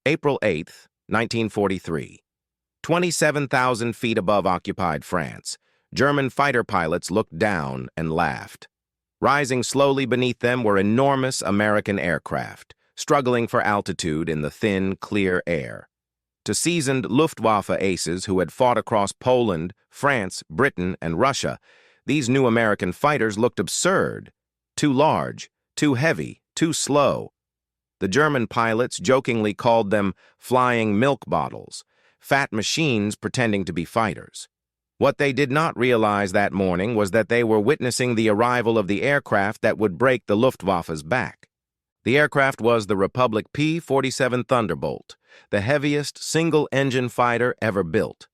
April 8, 1943. 27,000 feet above occupied France, German fighter pilots looked down and laughed. Rising slowly beneath them were enormous American aircraft, struggling for altitude in the thin, clear air. To seasoned Luftwaffe aces who had fought across Poland, France, Britain, and Russia, these new American fighters looked absurd. Too large, too heavy, too slow. The German pilots jokingly called them flying milk bottles, fat machines pretending to be fighters. What they did not realize that morning was that they were witnessing the arrival of the aircraft that would break the Luftwaffe's back. The aircraft was the Republic P-47 Thunderbolt, the heaviest single-engine fighter ever built.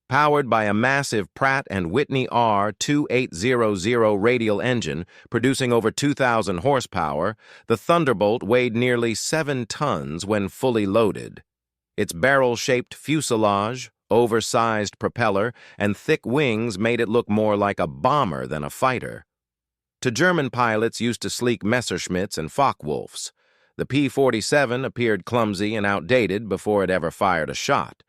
Powered by a massive Pratt & Whitney R2800 radial engine producing over 2,000 horsepower, the Thunderbolt weighed nearly 7 tons when fully loaded. Its barrel-shaped fuselage, oversized propeller, and thick wings made it look more like a bomber than a fighter. To German pilots used to sleek Messerschmitts and Focke-Wulfs, the P-47 appeared clumsy and outdated before it ever fired a shot.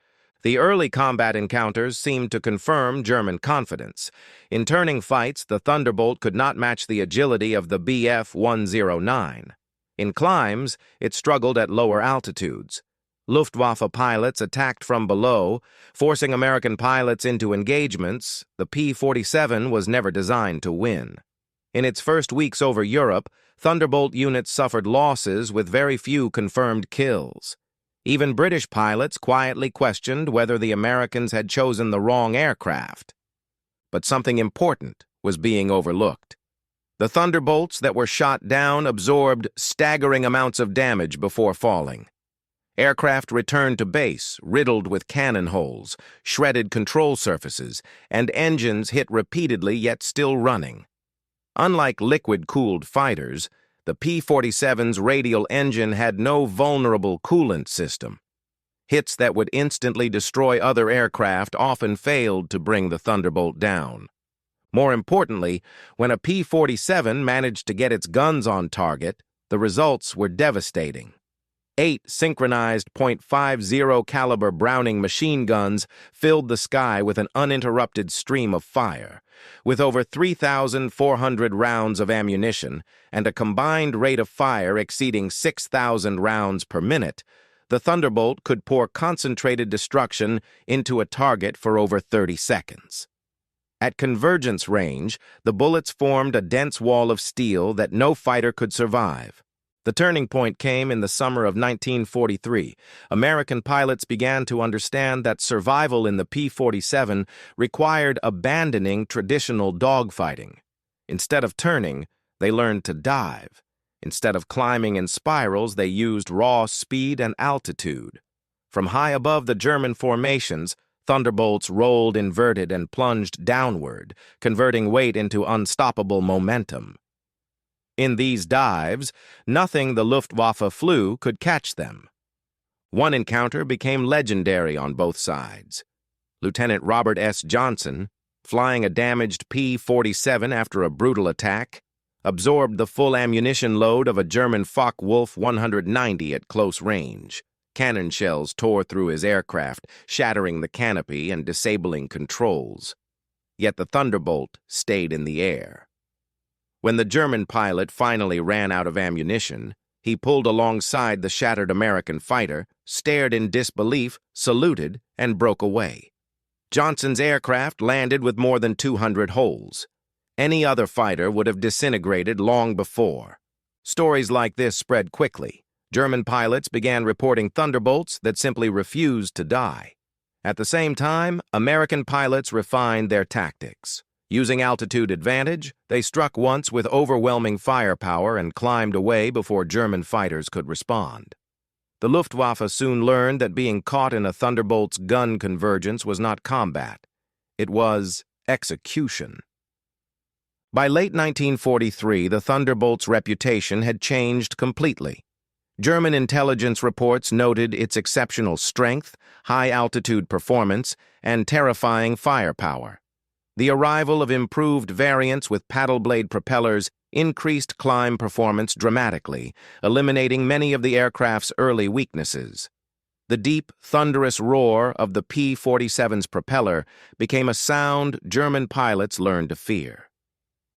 The early combat encounters seemed to confirm German confidence. In turning fights, the Thunderbolt could not match the agility of the Bf-109. In climbs, it struggled at lower altitudes. Luftwaffe pilots attacked from below, forcing American pilots into engagements. The P-47 was never designed to win. In its first weeks over Europe, Thunderbolt units suffered losses with very few confirmed kills. Even British pilots quietly questioned whether the Americans had chosen the wrong aircraft. But something important was being overlooked. The Thunderbolts that were shot down absorbed staggering amounts of damage before falling. Aircraft returned to base, riddled with cannon holes, shredded control surfaces, and engines hit repeatedly yet still running. Unlike liquid-cooled fighters, the P-47's radial engine had no vulnerable coolant system. Hits that would instantly destroy other aircraft often failed to bring the Thunderbolt down. More importantly, when a P-47 managed to get its guns on target, the results were devastating. 8 synchronized .50 caliber Browning machine guns filled the sky with an uninterrupted stream of fire. With over 3,400 rounds of ammunition and a combined rate of fire exceeding 6,000 rounds per minute, the Thunderbolt could pour concentrated destruction into a target for over 30 seconds. At convergence range, the bullets formed a dense wall of steel that no fighter could survive. The turning point came in the summer of 1943. American pilots began to understand that survival in the P-47 required abandoning traditional dogfighting. Instead of turning, they learned to dive. Instead of climbing in spirals, they used raw speed and altitude. From high above the German formations, Thunderbolts rolled inverted and plunged downward, converting weight into unstoppable momentum. In these dives, nothing the Luftwaffe flew could catch them. One encounter became legendary on both sides. Lieutenant Robert S. Johnson, flying a damaged P-47 after a brutal attack, absorbed the full ammunition load of a German Focke-Wulf 190 at close range. Cannon shells tore through his aircraft, shattering the canopy and disabling controls. Yet the Thunderbolt stayed in the air. When the German pilot finally ran out of ammunition, he pulled alongside the shattered American fighter, stared in disbelief, saluted, and broke away. Johnson's aircraft landed with more than 200 holes. Any other fighter would have disintegrated long before. Stories like this spread quickly. German pilots began reporting Thunderbolts that simply refused to die. At the same time, American pilots refined their tactics. Using altitude advantage, they struck once with overwhelming firepower and climbed away before German fighters could respond. The Luftwaffe soon learned that being caught in a Thunderbolt's gun convergence was not combat. It was execution. By late 1943, the Thunderbolt's reputation had changed completely. German intelligence reports noted its exceptional strength, high-altitude performance, and terrifying firepower. The arrival of improved variants with paddle blade propellers increased climb performance dramatically, eliminating many of the aircraft's early weaknesses. The deep, thunderous roar of the P-47's propeller became a sound German pilots learned to fear.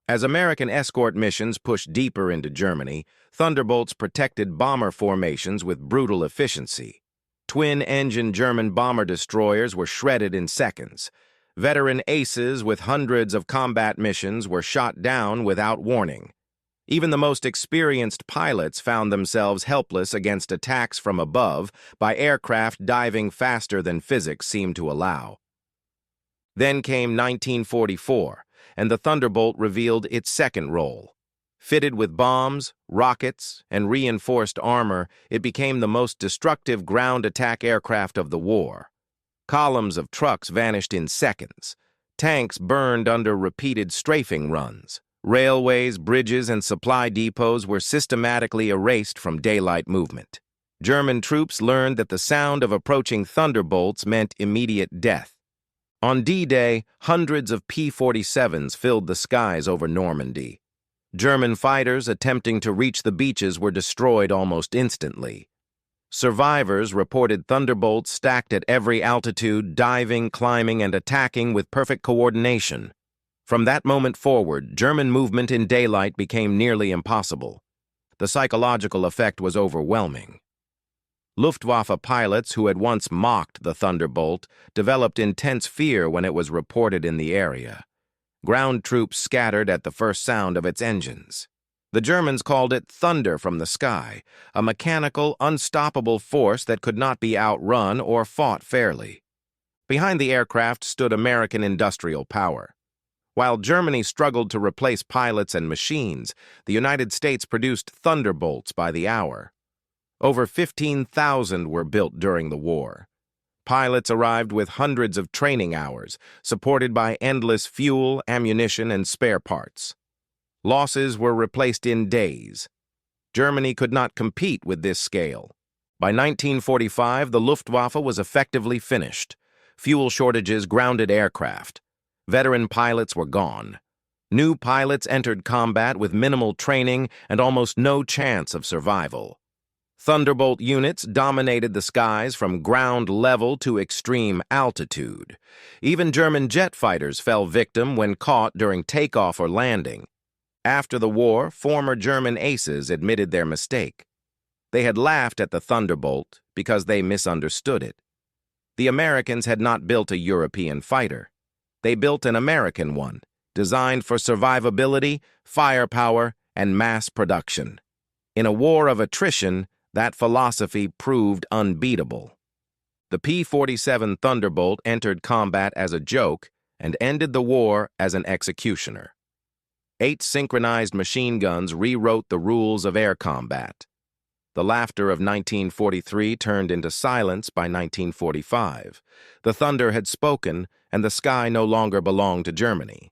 As American escort missions pushed deeper into Germany, Thunderbolts protected bomber formations with brutal efficiency. Twin-engine German bomber destroyers were shredded in seconds. Veteran aces with hundreds of combat missions were shot down without warning. Even the most experienced pilots found themselves helpless against attacks from above by aircraft diving faster than physics seemed to allow. Then came 1944, and the Thunderbolt revealed its second role. Fitted with bombs, rockets, and reinforced armor, it became the most destructive ground attack aircraft of the war. Columns of trucks vanished in seconds. Tanks burned under repeated strafing runs. Railways, bridges, and supply depots were systematically erased from daylight movement. German troops learned that the sound of approaching thunderbolts meant immediate death. On D-Day, hundreds of P-47s filled the skies over Normandy. German fighters attempting to reach the beaches were destroyed almost instantly. Survivors reported thunderbolts stacked at every altitude, diving, climbing, and attacking with perfect coordination. From that moment forward, German movement in daylight became nearly impossible. The psychological effect was overwhelming. Luftwaffe pilots who had once mocked the Thunderbolt developed intense fear when it was reported in the area. Ground troops scattered at the first sound of its engines. The Germans called it thunder from the sky, a mechanical, unstoppable force that could not be outrun or fought fairly. Behind the aircraft stood American industrial power. While Germany struggled to replace pilots and machines, the United States produced Thunderbolts by the hour. Over 15,000 were built during the war. Pilots arrived with hundreds of training hours, supported by endless fuel, ammunition, and spare parts. Losses were replaced in days. Germany could not compete with this scale. By 1945, the Luftwaffe was effectively finished. Fuel shortages grounded aircraft. Veteran pilots were gone. New pilots entered combat with minimal training and almost no chance of survival. Thunderbolt units dominated the skies from ground level to extreme altitude. Even German jet fighters fell victim when caught during takeoff or landing. After the war, former German aces admitted their mistake. They had laughed at the Thunderbolt because they misunderstood it. The Americans had not built a European fighter. They built an American one, designed for survivability, firepower, and mass production. In a war of attrition, that philosophy proved unbeatable. The P-47 Thunderbolt entered combat as a joke and ended the war as an executioner. 8 synchronized machine guns rewrote the rules of air combat. The laughter of 1943 turned into silence by 1945. The thunder had spoken, and the sky no longer belonged to Germany.